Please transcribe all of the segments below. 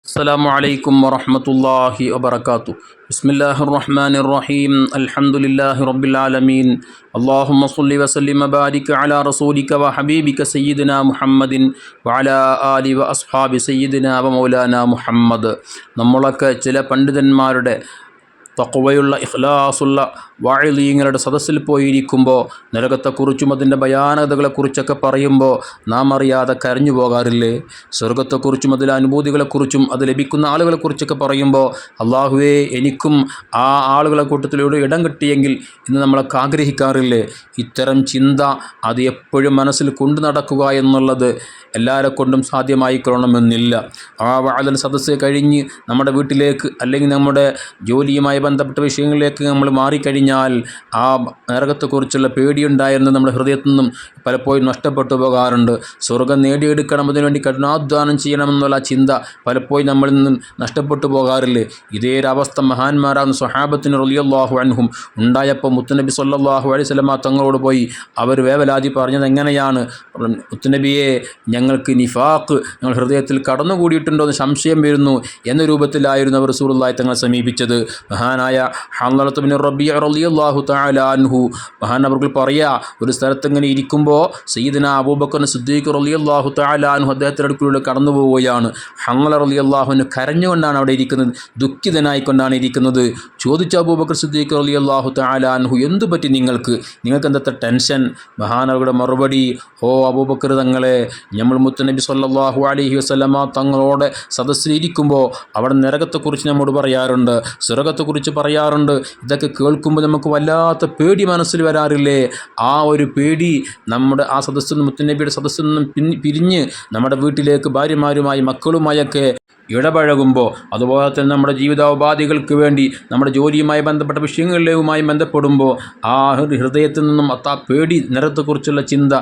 السلام عليكم ورحمة الله وبركاته. بسم الله الرحمن الرحيم. الحمد لله رب العالمين. اللهم صل وسلم وبارك على رسولك وحبيبك سيدنا محمد وعلى آله وأصحاب سيدنا ومولانا محمد. നമ്മളൊക്കെ ചില പണ്ഡിതന്മാരുടെ തഖ്വയുള്ള ഇഖ്ലാസുള്ള വാഇളീങ്ങളുടെ സദസ്സിൽ പോയിരിക്കുമ്പോൾ നരകത്തെക്കുറിച്ചും അതിൻ്റെ ഭയാനകതകളെക്കുറിച്ചൊക്കെ പറയുമ്പോൾ നാം അറിയാതെ കരഞ്ഞു പോകാറില്ലേ? സ്വർഗത്തെക്കുറിച്ചും അതിലെ അനുഭൂതികളെക്കുറിച്ചും അത് ലഭിക്കുന്ന ആളുകളെക്കുറിച്ചൊക്കെ പറയുമ്പോൾ അള്ളാഹുവേ എനിക്കും ആ ആളുകളെ കൂട്ടത്തിലൂടെ ഇടം കിട്ടിയെങ്കിൽ ഇന്ന് നമ്മളൊക്കെ ആഗ്രഹിക്കാറില്ലേ? ഇത്തരം ചിന്ത അത് എപ്പോഴും മനസ്സിൽ കൊണ്ടു നടക്കുക എന്നുള്ളത് എല്ലാവരെ കൊണ്ടും സാധ്യമായിക്കൊള്ളണമെന്നില്ല. ആ വാഅൽ സദസ്സ് കഴിഞ്ഞ് നമ്മുടെ വീട്ടിലേക്ക് അല്ലെങ്കിൽ നമ്മുടെ ജോലിയുമായി ബന്ധപ്പെട്ട വിഷയങ്ങളിലേക്ക് നമ്മൾ മാറിക്കഴിഞ്ഞാൽ ആ നരകത്തെക്കുറിച്ചുള്ള പേടിയുണ്ടായിരുന്നു നമ്മുടെ ഹൃദയത്തിൽ നിന്നും പലപ്പോഴും നഷ്ടപ്പെട്ടു പോകാറുണ്ട്. സ്വർഗം നേടിയെടുക്കണം, അതിനുവേണ്ടി കഠിനാധ്വാനം ചെയ്യണമെന്നുള്ള ചിന്ത പലപ്പോഴും നമ്മളിൽ നിന്നും നഷ്ടപ്പെട്ടു പോകാറില്ലേ? ഇതേ ഒരവസ്ഥ മഹാന്മാരാകുന്ന സ്വഹാബത്തിന് റളിയല്ലാഹു അൻഹും ഉണ്ടായപ്പോൾ മുത്തുനബി സ്വല്ലല്ലാഹു അലൈഹി വസല്ലമ തങ്ങളോട് പോയി അവർ വേവലാതി പറഞ്ഞത് എങ്ങനെയാണ്? മുത്തുനബിയെ, ഞങ്ങൾക്ക് നിഫാഖ് ഞങ്ങൾ ഹൃദയത്തിൽ കടന്നുകൂടിയിട്ടുണ്ടോ എന്ന് സംശയം വരുന്നു എന്ന രൂപത്തിലായിരുന്നു അവർ റസൂലുള്ളാഹി തങ്ങളെ സമീപിച്ചത്. മഹാനായ ഹൻളലത്ത് ബിൻ റബീഅ റളിയല്ലാഹു തആല അൻഹു മഹാനവർകൾ പറയാ, ഒരു സ്ഥലത്ത് ഇങ്ങനെ ഇരിക്കുമ്പോൾ സയ്യിദുനാ അബൂബക്കർ സിദ്ദീഖ് റളിയല്ലാഹു തആല അൻഹു അദ്ദേഹത്തിൻ്റെ അടുക്കിലൂടെ കടന്നു പോവുകയാണ്. ഹൻളല റളിയല്ലാഹു അൻഹു കരഞ്ഞുകൊണ്ടാണ് അവിടെ ഇരിക്കുന്നത്, ദുഃഖിതനായിക്കൊണ്ടാണ് ഇരിക്കുന്നത്. ചോദിച്ച അബൂബക്കർ സിദ്ദീഖ് റളിയല്ലാഹു തആല അൻഹു, എന്തു പറ്റി നിങ്ങൾക്ക് എന്തത്ര ടെൻഷൻ? മഹാനവരുടെ മറുപടി, ഓ അബൂബക്കർ തങ്ങളെ, നമ്മൾ മുത്തുനബി സ്വല്ലല്ലാഹു അലൈഹി വസല്ലമ തങ്ങളോട് സദസ്സിലിരിക്കുമ്പോൾ അവിടെ നരകത്തെക്കുറിച്ച് നമ്മോട് പറയാറുണ്ട്, സ്വർഗത്തെക്കുറിച്ച് പറയാറുണ്ട്. ഇതൊക്കെ കേൾക്കുമ്പോൾ നമുക്ക് വല്ലാത്ത പേടി മനസ്സിൽ വരാറില്ലേ? ആ ഒരു പേടി നമ്മുടെ ആ സദസ്സിൽ നിന്ന്, മുത്തുനബിയുടെ സദസ്സിൽ നിന്നും പിരിഞ്ഞ് നമ്മുടെ വീട്ടിലേക്ക് ഭാര്യമാരുമായി മക്കളുമായൊക്കെ ഇടപഴകുമ്പോൾ, അതുപോലെ തന്നെ നമ്മുടെ ജീവിതോപാധികൾക്ക് വേണ്ടി നമ്മുടെ ജോലിയുമായി ബന്ധപ്പെട്ട വിഷയങ്ങളിലുമായി ബന്ധപ്പെടുമ്പോൾ ആ ഹൃദയത്തിൽ നിന്നും ആ പേടി നരകത്തെക്കുറിച്ചുള്ള ചിന്ത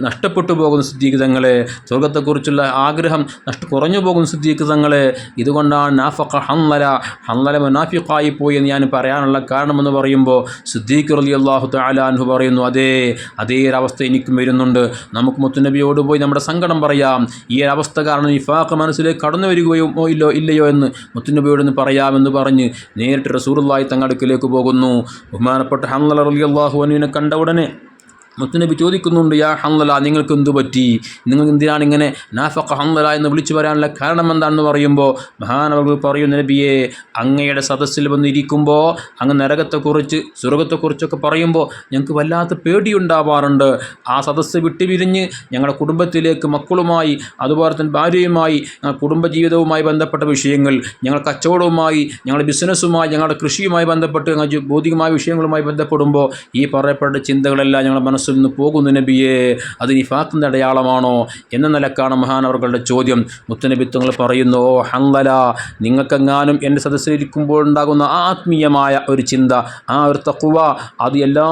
നഷ്ടപ്പെട്ടു പോകുന്ന സിദ്ദീഖ് തങ്ങളെ, സ്വർഗത്തെക്കുറിച്ചുള്ള ആഗ്രഹം കുറഞ്ഞു പോകുന്ന സിദ്ദീഖ് തങ്ങളെ. ഇതുകൊണ്ടാണ് നാഫഖ ഹൻളല മുനാഫിഖായി പോയി എന്ന് ഞാൻ പറയാനുള്ള കാരണമെന്ന് പറയുമ്പോൾ സിദ്ദീഖ് റളിയല്ലാഹു തആല അൻഹു പറയുന്നു, അതേ ഒരവസ്ഥ എനിക്കും വരുന്നുണ്ട്. നമുക്ക് മുത്തുനബിയോട് പോയി നമ്മുടെ സങ്കടം പറയാം. ഈ ഒരവസ്ഥ കാരണം നിഫാഖ് മനസ്സിലേക്ക് കടന്നു വരികയോ ഇല്ലയോ എന്ന് മുത്തുനബിയോട് പറയാമെന്ന് പറഞ്ഞ് നേരിട്ട് റസൂലുള്ളാഹി തങ്ങളുടെ അടുക്കലേക്ക് പോകുന്നു. ബഹുമാനപ്പെട്ട ഹൻളല റളിയല്ലാഹു അൻഹുവിനെ കണ്ട ഉടനെ മുത്തുനബി ചോദിക്കുന്നുണ്ട്, യാ ഹൻളല, നിങ്ങൾക്ക് എന്തു പറ്റി? നിങ്ങൾ എന്തിനാണ് ഇങ്ങനെ നാഫഖ ഹൻളല എന്ന് വിളിച്ചു പറയാനുള്ള കാരണം എന്താണെന്ന് പറയുമ്പോൾ മഹാനവർ പറയുന്ന, നബിയെ, അങ്ങയുടെ സദസ്സിൽ വന്നിരിക്കുമ്പോൾ അങ്ങ് നരകത്തെക്കുറിച്ച് സ്വർഗത്തെക്കുറിച്ചൊക്കെ പറയുമ്പോൾ ഞങ്ങൾക്ക് വല്ലാത്ത പേടിയുണ്ടാവാറുണ്ട്. ആ സദസ്സ് വിട്ടുപിരിഞ്ഞ് ഞങ്ങളുടെ കുടുംബത്തിലേക്ക് മക്കളുമായി, അതുപോലെ തന്നെ ഭാര്യയുമായി, കുടുംബജീവിതവുമായി ബന്ധപ്പെട്ട വിഷയങ്ങൾ, ഞങ്ങൾ കച്ചവടവുമായി, ഞങ്ങളുടെ ബിസിനസ്സുമായി, ഞങ്ങളുടെ കൃഷിയുമായി ബന്ധപ്പെട്ട് ഭൗതികമായ വിഷയങ്ങളുമായി ബന്ധപ്പെടുമ്പോൾ ഈ പറയപ്പെട്ട ചിന്തകളെല്ലാം ഞങ്ങളുടെ മനസ്സിൽ നിന്ന് പോകുന്നു നബിയെ. അത് നിഫാഖിൻ്റെ അടയാളമാണോ എന്ന നിലക്കാണ് മഹാനവറുകളുടെ ചോദ്യം. മുത്തുനബി തങ്ങൾ പറയുന്നു, ഓ ഹൻളല, നിങ്ങൾക്കെങ്ങാനും എൻ്റെ സദസ്സിലിരിക്കുമ്പോൾ ഉണ്ടാകുന്ന ആത്മീയമായ ഒരു ചിന്ത, ആ ഒരു തഖ്വ, അത് എല്ലാ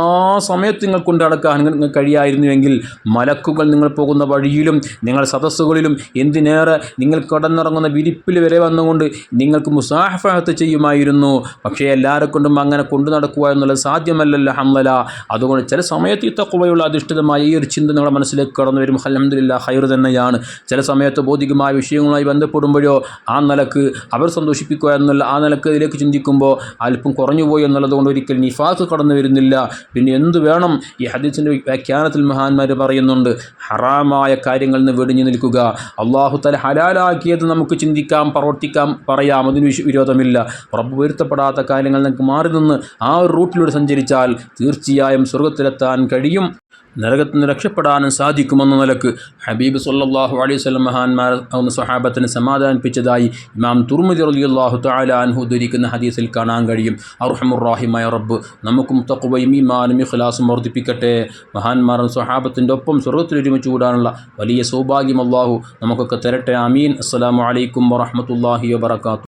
സമയത്തും നിങ്ങൾ കൊണ്ട് നടക്കാൻ നിങ്ങൾക്ക് കഴിയായിരുന്നുവെങ്കിൽ മലക്കുകൾ നിങ്ങൾ പോകുന്ന വഴിയിലും നിങ്ങളുടെ സദസ്സുകളിലും, എന്തിനേറെ നിങ്ങൾ കടന്നിറങ്ങുന്ന വിരിപ്പിൽ വരെ വന്നുകൊണ്ട് നിങ്ങൾക്ക് മുസാഫഹത്ത് ചെയ്യുമായിരുന്നു. പക്ഷേ എല്ലാവരെ കൊണ്ടും അങ്ങനെ കൊണ്ടു നടക്കുക എന്നുള്ളത് സാധ്യമല്ലല്ലോ ഹൻളല. അതുകൊണ്ട് ചില സമയത്ത് ഈ തഖ്വയുള്ള അധിഷ്ഠിതമായ ഈ ഒരു ചിന്ത നിങ്ങളുടെ മനസ്സിലേക്ക് കടന്നു വരും. അൽഹംദുലില്ലാഹ്, ഖൈർ തന്നെയാണ്. ചില സമയത്ത് ഭൗതികമായ വിഷയങ്ങളുമായി ബന്ധപ്പെടുമ്പോഴോ ആ നിലക്ക് അവർ സന്തോഷിപ്പിക്കുക എന്നുള്ള ആ നിലക്ക് ഇതിലേക്ക് ചിന്തിക്കുമ്പോൾ അല്പം കുറഞ്ഞുപോയി എന്നുള്ളത് കൊണ്ട് ഒരിക്കലും നിഫാഖ് കടന്നു വരുന്നില്ല. പിന്നെ എന്ത് വേണം? ഈ ഹദീസിൻ്റെ വ്യാഖ്യാനത്തിൽ മഹാന്മാർ പറയുന്നുണ്ട്, ഹറാമായ കാര്യങ്ങളിൽ നിന്ന് വെടിഞ്ഞു നിൽക്കുക. അല്ലാഹു തആല ഹലാലാക്കിയത് നമുക്ക് ചിന്തിക്കാം, പ്രവർത്തിക്കാം, പറയാം, അതിന് വിരോധമില്ല. റബ്ബ് പൊരുത്തപ്പെടാത്ത കാര്യങ്ങൾ നമുക്ക് മാറി നിന്ന് ആ ഒരു റൂട്ടിലൂടെ സഞ്ചരിച്ചാൽ തീർച്ചയായും സ്വർഗത്തിലെത്താൻ കഴിയും, നരകത്തിൽ നിന്ന് രക്ഷപ്പെടാനും സാധിക്കുമെന്ന നിലക്ക് ഹബീബ് സ്വല്ലല്ലാഹു അലൈഹി വസല്ലം മഹാന്മാർ സ്വഹാബത്തിനെ സമാധാനിപ്പിച്ചതായി ഇമാം തുർമുദി റളിയല്ലാഹു തആല അൻഹു ഉദ്ധരിക്കുന്ന ഹദീസിൽ കാണാൻ കഴിയും. അർഹമുർ റഹീമായ റബ്ബ് നമുക്കും തഖ്വയും ഈമാനും ഇഖ്ലാസും വർദ്ധിപ്പിക്കട്ടെ. മഹാന്മാരും സ്വഹാബത്തിൻ്റെ ഒപ്പം സ്വർഗ്ഗത്തിൽ ഒരുമിച്ച് കൂടാനുള്ള വലിയ സൗഭാഗ്യം അല്ലാഹു നമുക്കൊക്കെ തരട്ടെ. ആമീൻ. അസ്സലാമു അലൈക്കും വറഹ്മത്തുള്ളാഹി വബറകാതുഹു.